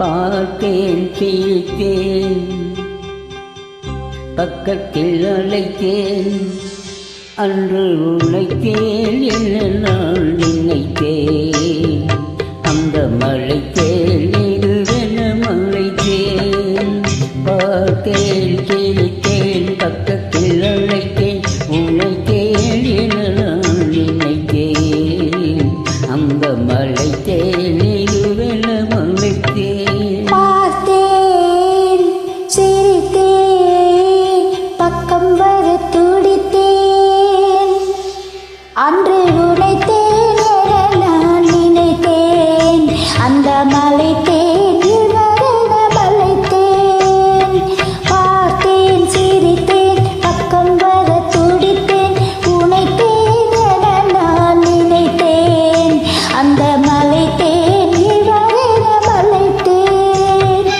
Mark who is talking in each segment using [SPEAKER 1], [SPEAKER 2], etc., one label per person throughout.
[SPEAKER 1] பார்த்தேன் சிரித்தேன் பக்கத்தில் அழைத்தேன் அன்று உழைத்தேன் என்ன நான் நினைத்தேன் அந்த மழை தேனிடுவென மழைத்தேன் பார்த்தேன் சிரித்தேன் பக்கத்தில் அழைத்தேன் உழைத்தேன் என நான் நினைத்தேன் அந்த மழை தேனிடுவென மழைத்தேன்
[SPEAKER 2] பார்த்தேன் சிரித்தேன் பக்கம் வர துடித்தேன் அன்று உழைத்தேன் என நான் நினைத்தேன் அந்த மலை தேனில் வர மலைத்தேன் பார்த்தேன் சிரித்தேன் பக்கம் வர துடித்தேன் உழைத்தேன் என நான் நினைத்தேன் அந்த மலை தேனில் வர மலைத்தேன்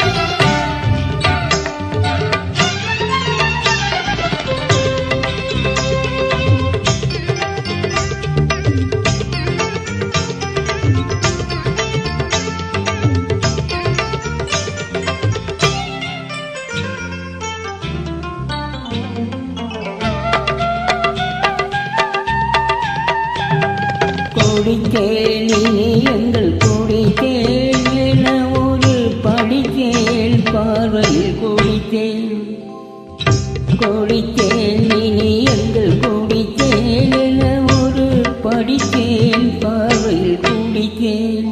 [SPEAKER 1] குடித்தேன் இனி எங்கள் குடித்தேன் என ஒரு படித்தேன் பார்வையில் குடித்தேன் குடித்தேன் இனி எங்கள் குடித்தேன் என ஒரு படித்தேன் பார்வையில் குடித்தேன்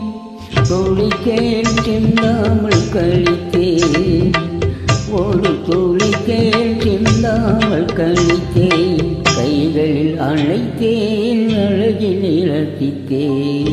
[SPEAKER 1] குடித்தேன் சிந்தாமல் கழித்தேன் ஒரு துளித்தேன் சிந்தாமல் கழித்தேன் கைகளில் அழைத்தேன் அழகில் ரசித்தேன்